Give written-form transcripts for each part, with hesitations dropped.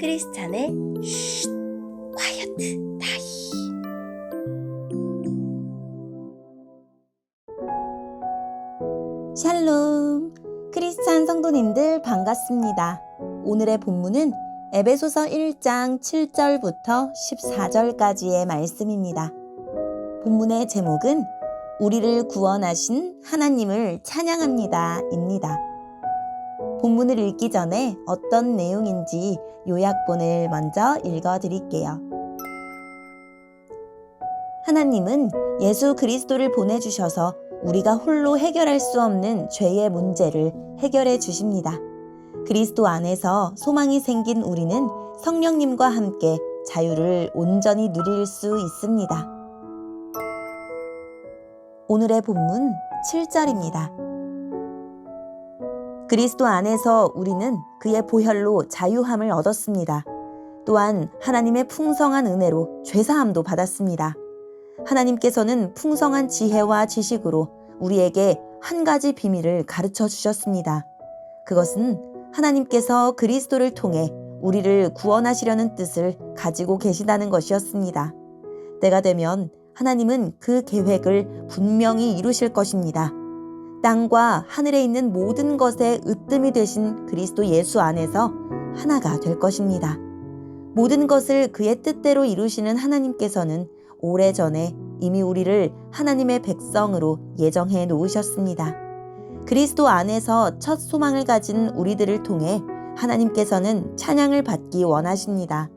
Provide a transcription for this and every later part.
크리스찬의 쉿 콰이어트 타임. 샬롬! 크리스찬 성도님들 반갑습니다. 오늘의 본문은 에베소서 1장 7절부터 14절까지의 말씀입니다. 본문의 제목은 우리를 구원하신 하나님을 찬양합니다 입니다. 본문을 읽기 전에 어떤 내용인지 요약본을 먼저 읽어드릴게요. 하나님은 예수 그리스도를 보내주셔서 우리가 홀로 해결할 수 없는 죄의 문제를 해결해 주십니다. 그리스도 안에서 소망이 생긴 우리는 성령님과 함께 자유를 온전히 누릴 수 있습니다. 오늘의 본문 7절입니다. 그리스도 안에서 우리는 그의 보혈로 자유함을 얻었습니다. 또한 하나님의 풍성한 은혜로 죄사함도 받았습니다. 하나님께서는 풍성한 지혜와 지식으로 우리에게 한 가지 비밀을 가르쳐 주셨습니다. 그것은 하나님께서 그리스도를 통해 우리를 구원하시려는 뜻을 가지고 계시다는 것이었습니다. 때가 되면 하나님은 그 계획을 분명히 이루실 것입니다. 땅과 하늘에 있는 모든 것의 으뜸이 되신 그리스도 예수 안에서 하나가 될 것입니다. 모든 것을 그의 뜻대로 이루시는 하나님께서는 오래전에 이미 우리를 하나님의 백성으로 예정해 놓으셨습니다. 그리스도 안에서 첫 소망을 가진 우리들을 통해 하나님께서는 찬양을 받기 원하십니다.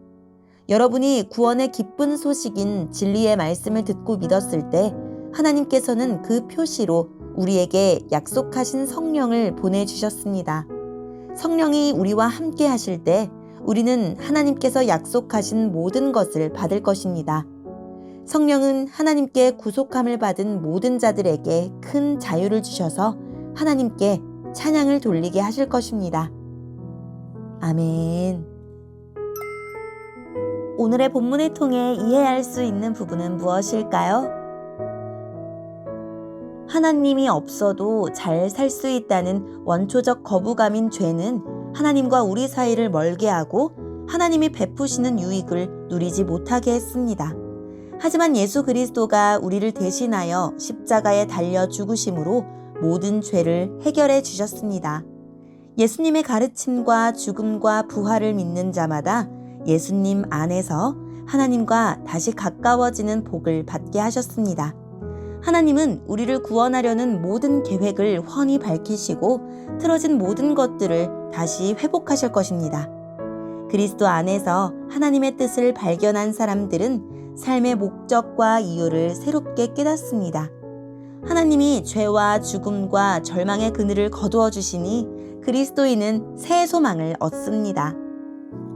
여러분이 구원의 기쁜 소식인 진리의 말씀을 듣고 믿었을 때 하나님께서는 그 표시로 우리에게 약속하신 성령을 보내주셨습니다. 성령이 우리와 함께 하실 때 우리는 하나님께서 약속하신 모든 것을 받을 것입니다. 성령은 하나님께 구속함을 받은 모든 자들에게 큰 자유를 주셔서 하나님께 찬양을 돌리게 하실 것입니다. 아멘. 오늘의 본문을 통해 이해할 수 있는 부분은 무엇일까요? 하나님이 없어도 잘 살 수 있다는 원초적 거부감인 죄는 하나님과 우리 사이를 멀게 하고 하나님이 베푸시는 유익을 누리지 못하게 했습니다. 하지만 예수 그리스도가 우리를 대신하여 십자가에 달려 죽으심으로 모든 죄를 해결해 주셨습니다. 예수님의 가르침과 죽음과 부활을 믿는 자마다 예수님 안에서 하나님과 다시 가까워지는 복을 받게 하셨습니다. 하나님은 우리를 구원하려는 모든 계획을 훤히 밝히시고 틀어진 모든 것들을 다시 회복하실 것입니다. 그리스도 안에서 하나님의 뜻을 발견한 사람들은 삶의 목적과 이유를 새롭게 깨닫습니다. 하나님이 죄와 죽음과 절망의 그늘을 거두어 주시니 그리스도인은 새 소망을 얻습니다.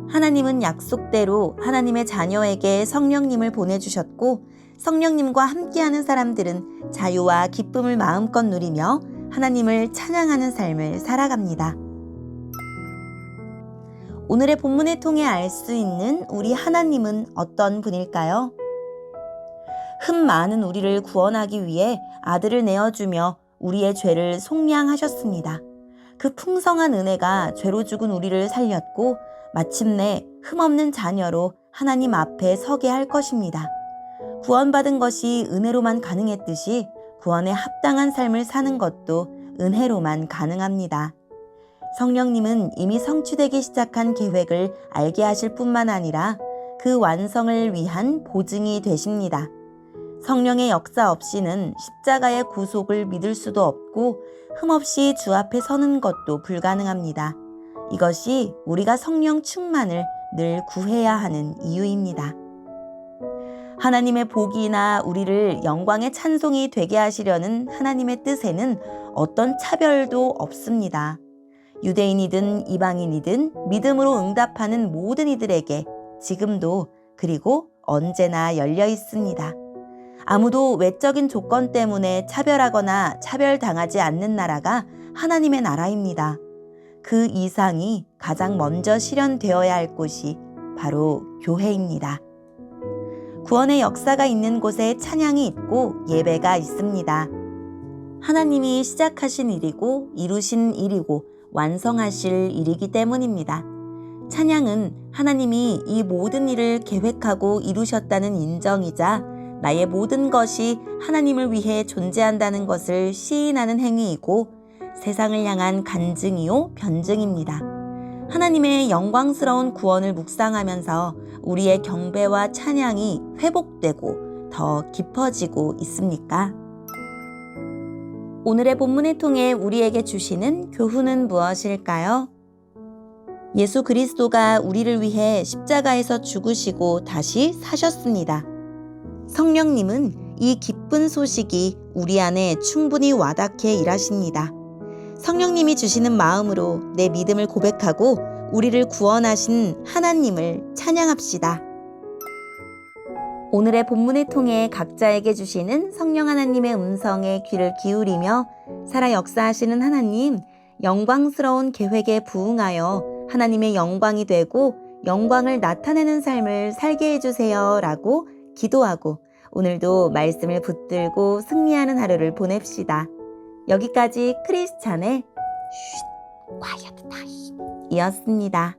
하나님은 약속대로 하나님의 자녀에게 성령님을 보내주셨고 성령님과 함께하는 사람들은 자유와 기쁨을 마음껏 누리며 하나님을 찬양하는 삶을 살아갑니다. 오늘의 본문을 통해 알 수 있는 우리 하나님은 어떤 분일까요? 흠 많은 우리를 구원하기 위해 아들을 내어주며 우리의 죄를 속량하셨습니다. 그 풍성한 은혜가 죄로 죽은 우리를 살렸고 마침내 흠없는 자녀로 하나님 앞에 서게 할 것입니다. 구원받은 것이 은혜로만 가능했듯이 구원에 합당한 삶을 사는 것도 은혜로만 가능합니다. 성령님은 이미 성취되기 시작한 계획을 알게 하실 뿐만 아니라 그 완성을 위한 보증이 되십니다. 성령의 역사 없이는 십자가의 구속을 믿을 수도 없고 흠없이 주 앞에 서는 것도 불가능합니다. 이것이 우리가 성령 충만을 늘 구해야 하는 이유입니다. 하나님의 복이나 우리를 영광의 찬송이 되게 하시려는 하나님의 뜻에는 어떤 차별도 없습니다. 유대인이든 이방인이든 믿음으로 응답하는 모든 이들에게 지금도 그리고 언제나 열려 있습니다. 아무도 외적인 조건 때문에 차별하거나 차별당하지 않는 나라가 하나님의 나라입니다. 그 이상이 가장 먼저 실현되어야 할 곳이 바로 교회입니다. 구원의 역사가 있는 곳에 찬양이 있고 예배가 있습니다. 하나님이 시작하신 일이고 이루신 일이고 완성하실 일이기 때문입니다. 찬양은 하나님이 이 모든 일을 계획하고 이루셨다는 인정이자 나의 모든 것이 하나님을 위해 존재한다는 것을 시인하는 행위이고 세상을 향한 간증이요 변증입니다. 하나님의 영광스러운 구원을 묵상하면서 우리의 경배와 찬양이 회복되고 더 깊어지고 있습니까? 오늘의 본문을 통해 우리에게 주시는 교훈은 무엇일까요? 예수 그리스도가 우리를 위해 십자가에서 죽으시고 다시 사셨습니다. 성령님은 이 기쁜 소식이 우리 안에 충분히 와닿게 일하십니다. 성령님이 주시는 마음으로 내 믿음을 고백하고 우리를 구원하신 하나님을 찬양합시다. 오늘의 본문을 통해 각자에게 주시는 성령 하나님의 음성에 귀를 기울이며 살아 역사하시는 하나님, 영광스러운 계획에 부응하여 하나님의 영광이 되고 영광을 나타내는 삶을 살게 해주세요 라고 기도하고 오늘도 말씀을 붙들고 승리하는 하루를 보냅시다. 여기까지 크리스찬의 quiet time 이었습니다.